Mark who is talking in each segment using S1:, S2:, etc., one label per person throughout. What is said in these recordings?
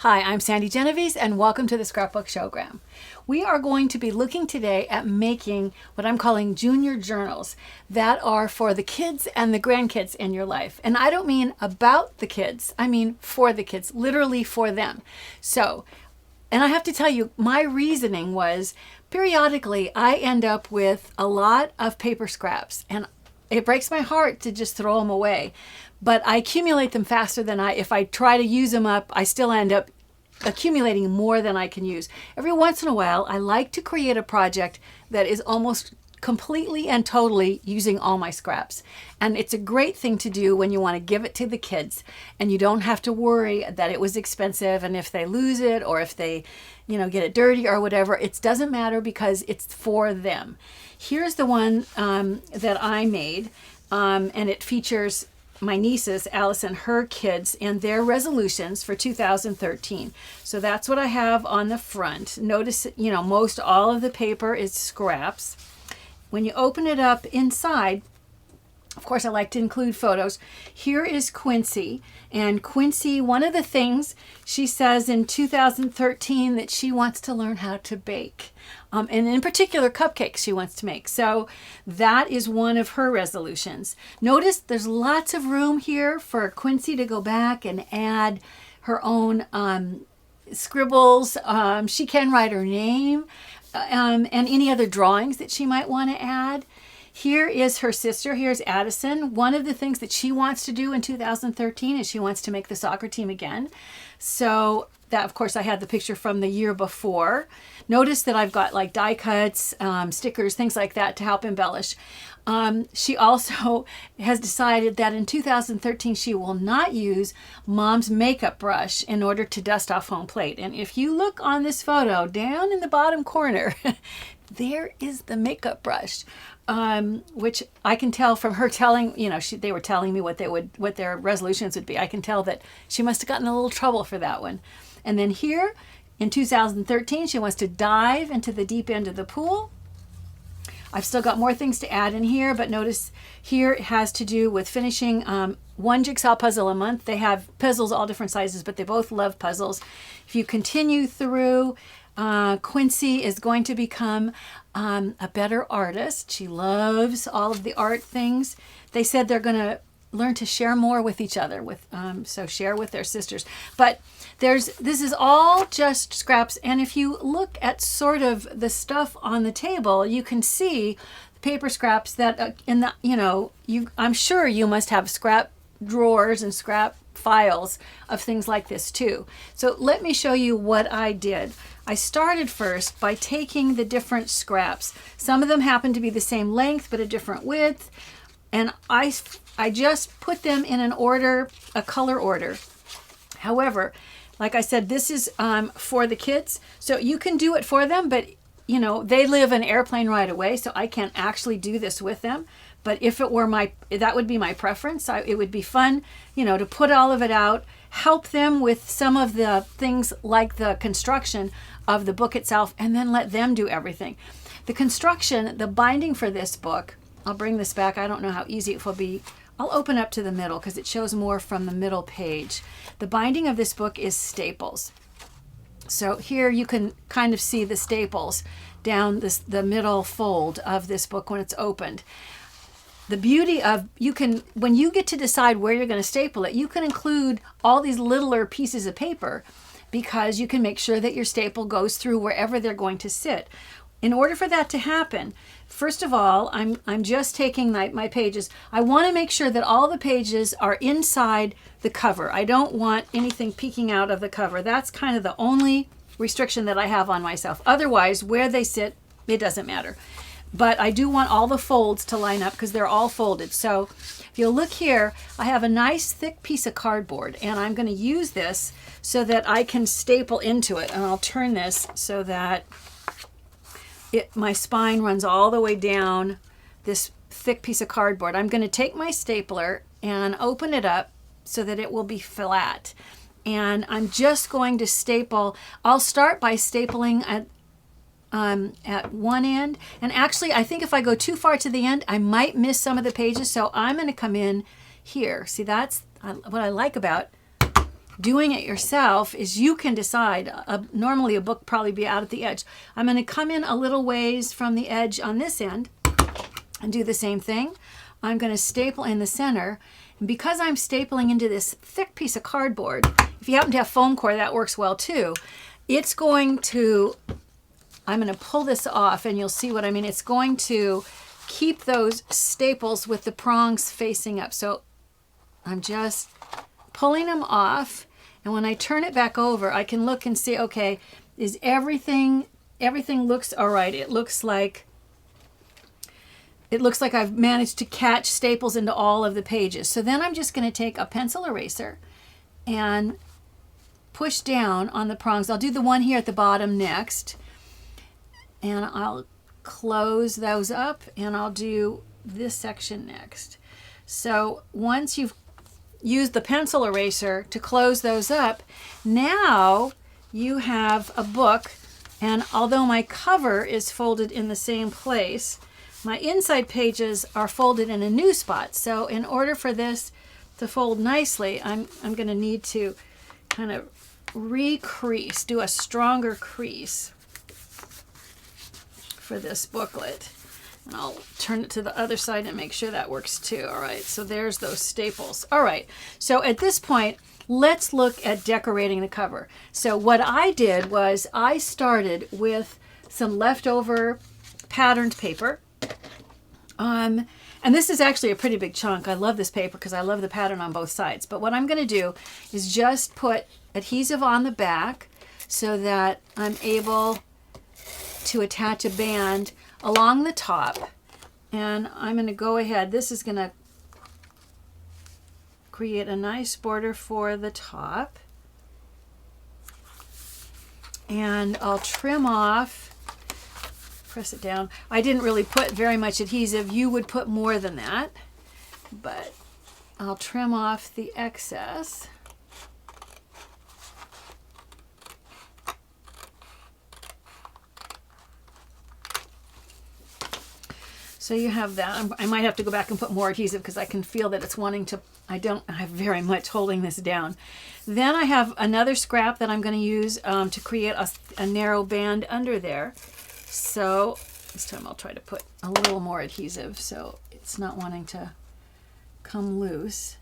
S1: Hi, I'm Sandi Genovese and welcome to the Scrapbook Showgram. We are going to be looking today at making what I'm calling junior journals that are for the kids and the grandkids in your life. And I don't mean about the kids, I mean for the kids, literally for them. And I have to tell you, my reasoning was periodically I end up with a lot of paper scraps and it breaks my heart to just throw them away. But I accumulate them faster than if I try to use them up, I still end up accumulating more than I can use. Every once in a while, I like to create a project that is almost completely and totally using all my scraps. And it's a great thing to do when you want to give it to the kids and you don't have to worry that it was expensive and if they lose it or if they, get it dirty or whatever, it doesn't matter because it's for them. Here's the one that I made and it features my nieces, Addison, her kids, and their resolutions for 2013. So that's what I have on the front. Notice, most all of the paper is scraps. When you open it up inside, of course, I like to include photos. Here is Quincy. And Quincy, one of the things she says in 2013 that she wants to learn how to bake. And in particular, cupcakes she wants to make. So that is one of her resolutions. Notice there's lots of room here for Quincy to go back and add her own scribbles. She can write her name and any other drawings that she might want to add. Here is her sister. Here's Addison. One of the things that she wants to do in 2013 is she wants to make the soccer team again. So that, of course, I had the picture from the year before. Notice that I've got like die cuts, stickers, things like that to help embellish. She also has decided that in 2013 she will not use Mom's makeup brush in order to dust off home plate. And if you look on this photo down in the bottom corner, there is the makeup brush. Which I can tell from her telling, they were telling me what their resolutions would be. I can tell that she must have gotten a little trouble for that one. And then here in 2013, she wants to dive into the deep end of the pool. I've still got more things to add in here, but notice here it has to do with finishing one jigsaw puzzle a month. They have puzzles all different sizes, but they both love puzzles. If you continue through, Quincy is going to become a better artist. She loves all of the art things. They said they're going to learn to share more with each other, so share with their sisters. But this is all just scraps. And if you look at sort of the stuff on the table, you can see the paper scraps that I'm sure you must have scrap drawers and scrap files of things like this too. So let me show you what I did. I started first by taking the different scraps. Some of them happen to be the same length but a different width, and I just put them in an order, a color order. However, like I said, this is for the kids, so you can do it for them, but they live an airplane ride away, so I can't actually do this with them. But if it were that would be my preference. It would be fun, to put all of it out, help them with some of the things like the construction of the book itself, and then let them do everything. The construction, the binding for this book, I'll bring this back. I don't know how easy it will be. I'll open up to the middle because it shows more from the middle page. The binding of this book is staples. So here you can kind of see the staples down the middle fold of this book when it's opened. The beauty of, when you get to decide where you're going to staple it, you can include all these littler pieces of paper because you can make sure that your staple goes through wherever they're going to sit. In order for that to happen, first of all, I'm just taking my pages. I want to make sure that all the pages are inside the cover. I don't want anything peeking out of the cover. That's kind of the only restriction that I have on myself. Otherwise, where they sit, it doesn't matter. But I do want all the folds to line up because they're all folded. So if you'll look here, I have a nice thick piece of cardboard, and I'm going to use this so that I can staple into it. And I'll turn this so that my spine runs all the way down this thick piece of cardboard. I'm going to take my stapler and open it up so that it will be flat. And I'm just going to staple. I'll start by stapling at one end, and actually I think if I go too far to the end I might miss some of the pages, so I'm going to come in here. See, that's what I like about doing it yourself is you can decide. Normally a book probably be out at the edge. I'm going to come in a little ways from the edge on this end and do the same thing. I'm going to staple in the center. And because I'm stapling into this thick piece of cardboard, if you happen to have foam core, that works well too. It's going to, I'm going to pull this off and you'll see what I mean. It's going to keep those staples with the prongs facing up. So I'm just pulling them off. And when I turn it back over, I can look and see, okay, is everything looks all right. It looks like I've managed to catch staples into all of the pages. So then I'm just going to take a pencil eraser and push down on the prongs. I'll do the one here at the bottom next. And I'll close those up and I'll do this section next. So once you've used the pencil eraser to close those up, now you have a book, and although my cover is folded in the same place, my inside pages are folded in a new spot. So in order for this to fold nicely, I'm going to need to kind of recrease, do a stronger crease for this booklet. And I'll turn it to the other side and make sure that works too. All right, so there's those staples. All right, so at this point, let's look at decorating the cover. So what I did was I started with some leftover patterned paper. And this is actually a pretty big chunk. I love this paper because I love the pattern on both sides. But what I'm going to do is just put adhesive on the back so that I'm able to attach a band along the top. And I'm going to go ahead. This is going to create a nice border for the top. And I'll trim off, press it down. I didn't really put very much adhesive. You would put more than that. But I'll trim off the excess. So you have that. I might have to go back and put more adhesive because I can feel that it's wanting to, I don't have very much holding this down. Then I have another scrap that I'm going to use to create a narrow band under there. So this time I'll try to put a little more adhesive so it's not wanting to come loose.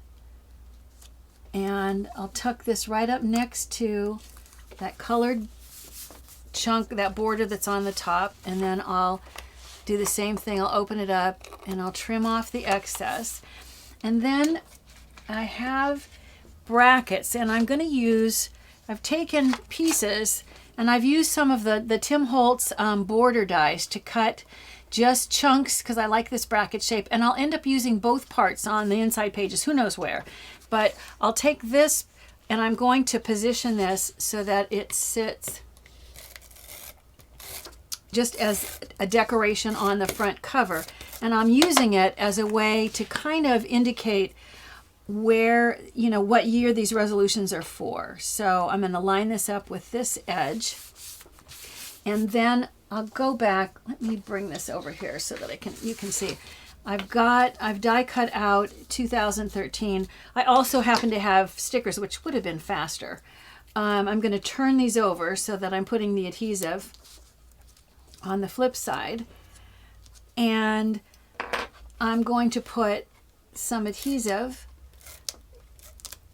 S1: And I'll tuck this right up next to that colored chunk, that border that's on the top, and then I'll do the same thing. I'll open it up and I'll trim off the excess. And then I have brackets, and I'm going to use, I've taken pieces and I've used some of the Tim Holtz border dies to cut just chunks because I like this bracket shape, and I'll end up using both parts on the inside pages, who knows where. But I'll take this and I'm going to position this so that it sits just as a decoration on the front cover. And I'm using it as a way to kind of indicate where, you know, what year these resolutions are for. So I'm going to line this up with this edge. And then I'll go back. Let me bring this over here so that you can see. I've die cut out 2013. I also happen to have stickers, which would have been faster. I'm going to turn these over so that I'm putting the adhesive on the flip side, and I'm going to put some adhesive.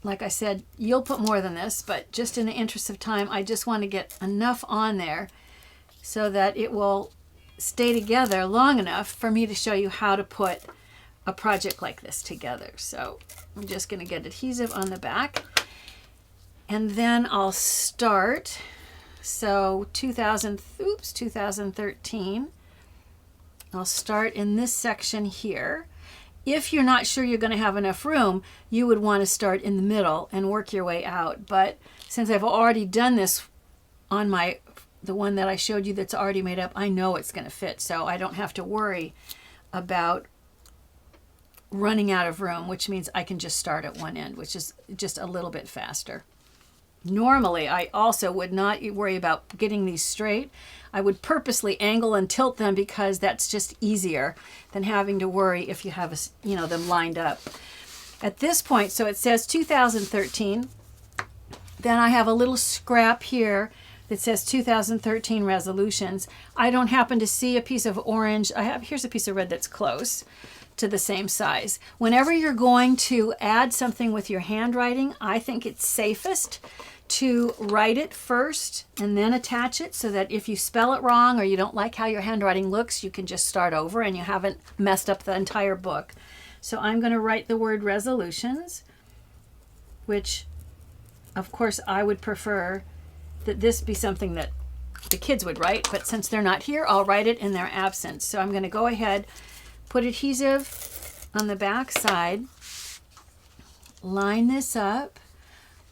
S1: Like I said, you'll put more than this, but just in the interest of time, I just want to get enough on there so that it will stay together long enough for me to show you how to put a project like this together. So I'm just going to get adhesive on the back, and then I'll start. So 2013, I'll start in this section here. If you're not sure you're going to have enough room, you would want to start in the middle and work your way out. But since I've already done this on the one that I showed you that's already made up, I know it's going to fit. So I don't have to worry about running out of room, which means I can just start at one end, which is just a little bit faster. Normally, I also would not worry about getting these straight. I would purposely angle and tilt them because that's just easier than having to worry if you have them lined up. At this point, so it says 2013. Then I have a little scrap here that says 2013 resolutions. I don't happen to see a piece of orange. Here's a piece of red that's close to the same size. Whenever you're going to add something with your handwriting, I think it's safest to write it first and then attach it, so that if you spell it wrong or you don't like how your handwriting looks, you can just start over and you haven't messed up the entire book. So I'm going to write the word resolutions, which of course I would prefer that this be something that the kids would write, but since they're not here, I'll write it in their absence. So I'm going to go ahead, put adhesive on the back side, line this up.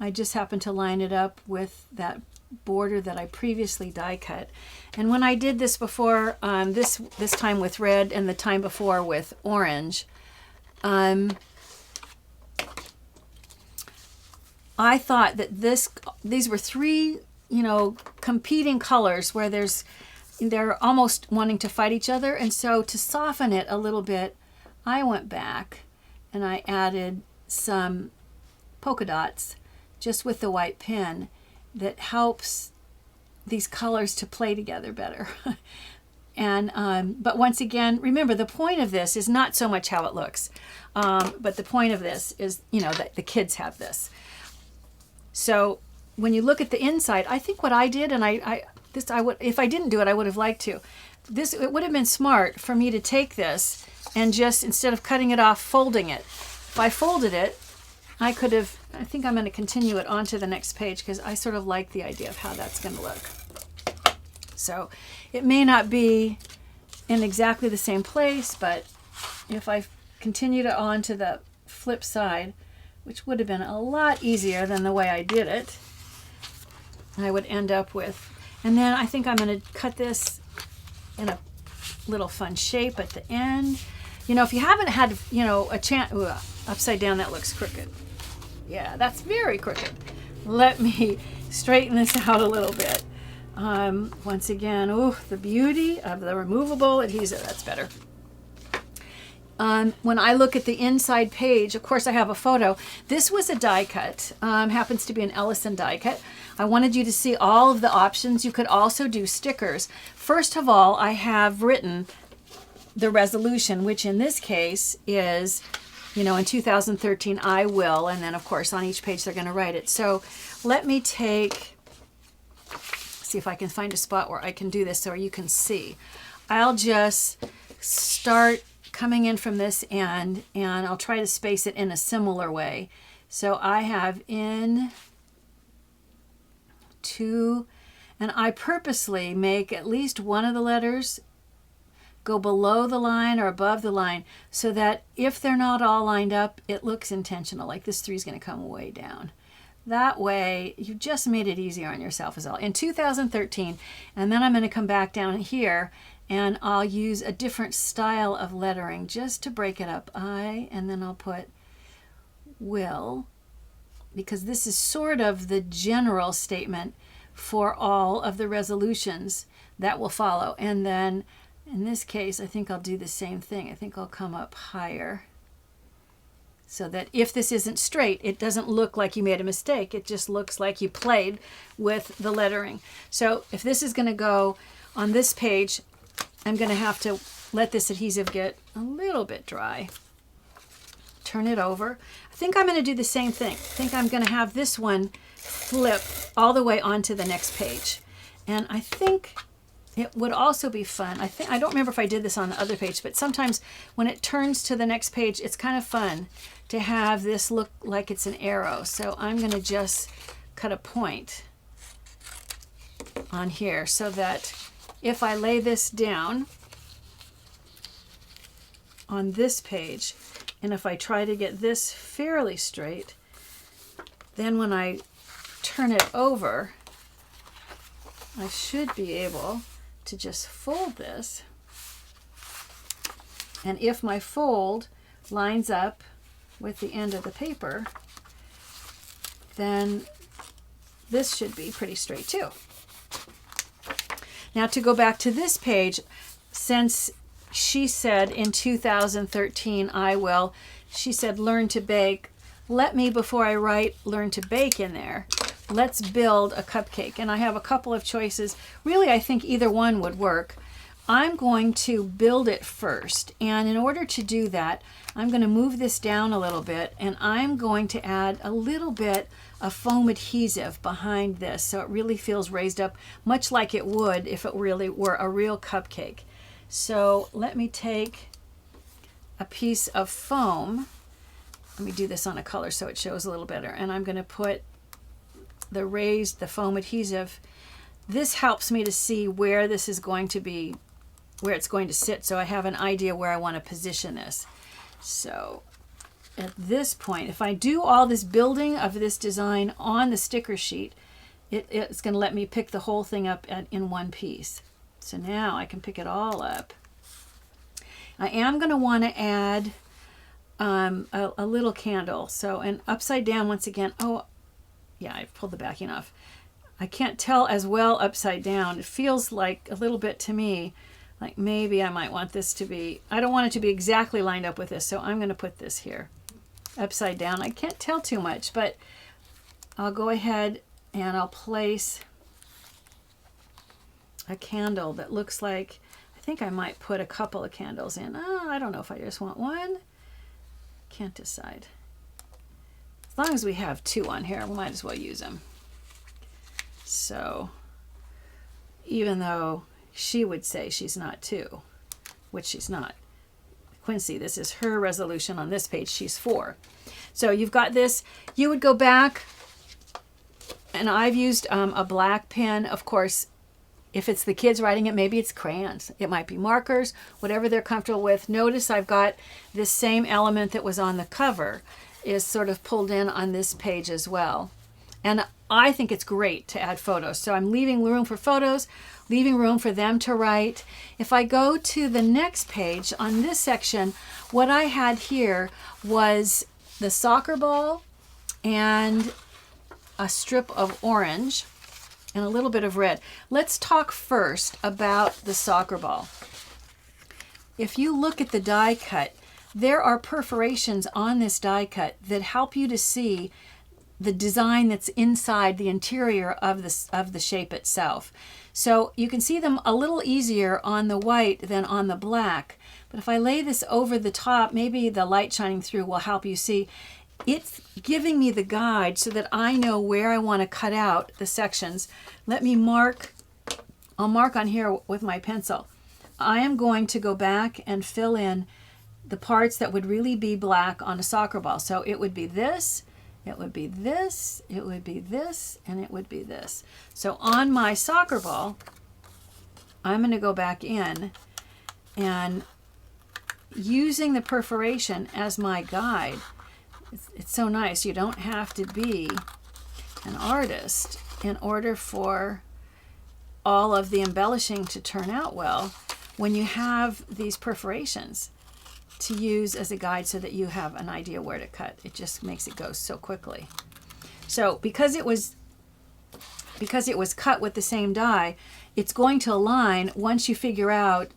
S1: I just happen to line it up with that border that I previously die cut. And when I did this before, this time with red and the time before with orange, I thought that these were three, competing colors where they're almost wanting to fight each other. And so to soften it a little bit, I went back and I added some polka dots just with the white pen that helps these colors to play together better. And but once again, remember, the point of this is not so much how it looks, but the point of this is, that the kids have this. So when you look at the inside, I think what I did, and I would, if I didn't do it, I would have liked to. It would have been smart for me to take this and just, instead of cutting it off, folding it. If I folded it, I could have, I think I'm going to continue it onto the next page because I sort of like the idea of how that's going to look. So it may not be in exactly the same place, but if I continued it on to the flip side, which would have been a lot easier than the way I did it, I would end up with, and then I think I'm going to cut this in a little fun shape at the end. If you haven't had, a chance, upside down, that looks crooked. Yeah, that's very crooked. Let me straighten this out a little bit. Once again, the beauty of the removable adhesive, that's better. When I look at the inside page, of course I have a photo. This was a die cut, happens to be an Addison die cut. I wanted you to see all of the options. You could also do stickers. First of all, I have written the resolution, which in this case is, in 2013, I will, and then of course on each page they're going to write it. So let me see if I can find a spot where I can do this so you can see. I'll just start coming in from this end and I'll try to space it in a similar way. So I have in 2, and I purposely make at least one of the letters go below the line or above the line so that if they're not all lined up, it looks intentional, like this 3 is going to come way down. That way, you just made it easier on yourself as well. In 2013, and then I'm going to come back down here and I'll use a different style of lettering just to break it up. And then I'll put will, because this is sort of the general statement for all of the resolutions that will follow. And then in this case, I think I'll do the same thing. I think I'll come up higher so that if this isn't straight, it doesn't look like you made a mistake. It just looks like you played with the lettering. So if this is going to go on this page, I'm going to have to let this adhesive get a little bit dry. Turn it over. I think I'm going to do the same thing. I think I'm going to have this one flip all the way onto the next page. And I think it would also be fun. I don't remember if I did this on the other page, but sometimes when it turns to the next page, it's kind of fun to have this look like it's an arrow. So I'm going to just cut a point on here so that if I lay this down on this page, and if I try to get this fairly straight, then when I turn it over, I should be able to just fold this. And if my fold lines up with the end of the paper, then this should be pretty straight too. Now to go back to this page, since she said in 2013, I will, she said learn to bake. Let me, before I write learn to bake in there, let's build a cupcake. And I have a couple of choices. Really, I think either one would work. I'm going to build it first. And in order to do that, I'm going to move this down a little bit, and I'm going to add a little bit of foam adhesive behind this so it really feels raised up, much like it would if it really were a real cupcake. So let me take a piece of foam. Let me do this on a color so it shows a little better. And I'm going to put the foam adhesive. This helps me to see where this is going to be, where it's going to sit, so I have an idea where I want to position this. So at this point, if I do all this building of this design on the sticker sheet, it's going to let me pick the whole thing up in one piece. So now I can pick it all up. I am going to want to add a little candle. So, and upside down once again. Oh, yeah, I've pulled the backing off. I can't tell as well upside down. It feels like a little bit to me like maybe I might want this to be, I don't want it to be exactly lined up with this, so I'm going to put this here upside down. I can't tell too much, but I'll go ahead and I'll place a candle that looks like, I think I might put a couple of candles in. Oh, I don't know if I just want one. Can't decide. As long as we have two on here, we might as well use them. So even though she would say she's not two, which she's not. Quincy, this is her resolution on this page. She's 4. So you've got this. You would go back, and I've used a black pen. Of course, if it's the kids writing it, maybe it's crayons. It might be markers, whatever they're comfortable with. Notice I've got this same element that was on the cover is sort of pulled in on this page as well. And I think it's great to add photos. So I'm leaving room for photos, leaving room for them to write. If I go to the next page on this section, what I had here was the soccer ball and a strip of orange and a little bit of red. Let's talk first about the soccer ball. If you look at the die cut, there are perforations on this die cut that help you to see the design that's inside the interior of the shape itself. So you can see them a little easier on the white than on the black. But if I lay this over the top, maybe the light shining through will help you see. It's giving me the guide so that I know where I want to cut out the sections. Let me mark. I'll mark on here with my pencil. I am going to go back and fill in the parts that would really be black on a soccer ball. So it would be this, it would be this, it would be this, and it would be this. So on my soccer ball, I'm going to go back in and using the perforation as my guide. It's so nice. You don't have to be an artist in order for all of the embellishing to turn out well when you have these perforations to use as a guide so that you have an idea where to cut. It just makes it go so quickly. So because it was cut with the same die, it's going to align once you figure out,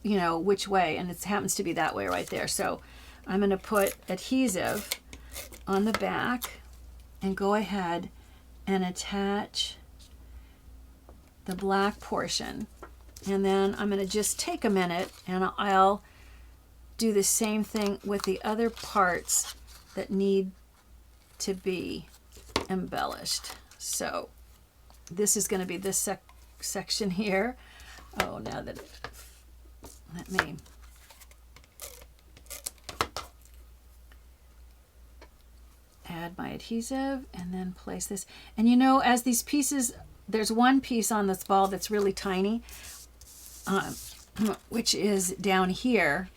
S1: you know, which way, and it happens to be that way right there. So I'm going to put adhesive on the back and go ahead and attach the black portion. And then I'm going to just take a minute and I'll do the same thing with the other parts that need to be embellished. So this is going to be this section here. Oh, now that let me add my adhesive and then place this. And you know, as these pieces, there's one piece on this ball that's really tiny, which is down here,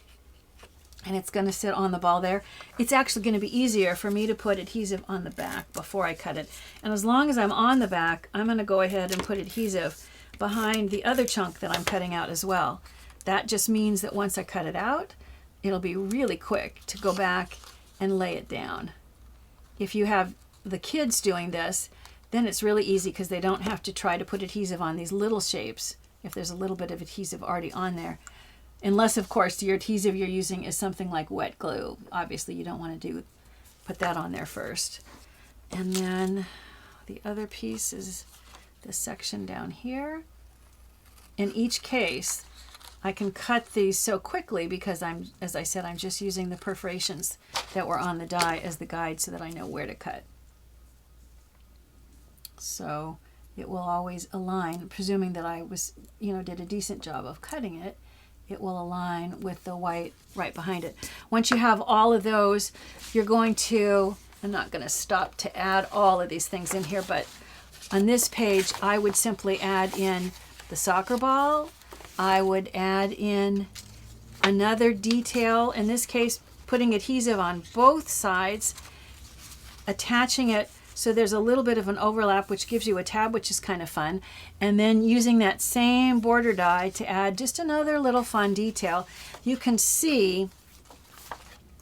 S1: and it's going to sit on the ball there. It's actually going to be easier for me to put adhesive on the back before I cut it. And as long as I'm on the back, I'm going to go ahead and put adhesive behind the other chunk that I'm cutting out as well. That just means that once I cut it out, it'll be really quick to go back and lay it down. If you have the kids doing this, then it's really easy because they don't have to try to put adhesive on these little shapes if there's a little bit of adhesive already on there. Unless, of course, your adhesive you're using is something like wet glue. Obviously, you don't want to put that on there first. And then The other piece is this section down here. In each case, I can cut these so quickly because as I said, I'm just using the perforations that were on the die as the guide so that I know where to cut. So it will always align, presuming that I did a decent job of cutting it. It will align with the white right behind it. Once you have all of those, you're going to, I'm not going to stop to add all of these things in here, but on this page, I would simply add in the soccer ball. I would add in another detail, in this case, putting adhesive on both sides, attaching it so there's a little bit of an overlap, which gives you a tab, which is kind of fun. And then using that same border die to add just another little fun detail. You can see,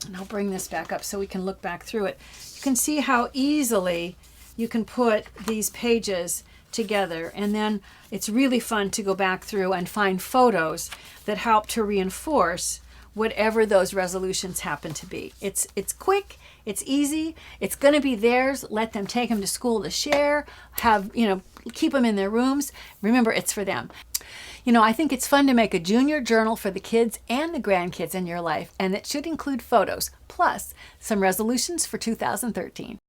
S1: and I'll bring this back up so we can look back through it. You can see how easily you can put these pages together, and then it's really fun to go back through and find photos that help to reinforce whatever those resolutions happen to be. It's quick, it's easy, it's going to be theirs. Let them take them to school to share, keep them in their rooms. Remember, it's for them. I think it's fun to make a junior journal for the kids and the grandkids in your life, and it should include photos, plus some resolutions for 2013.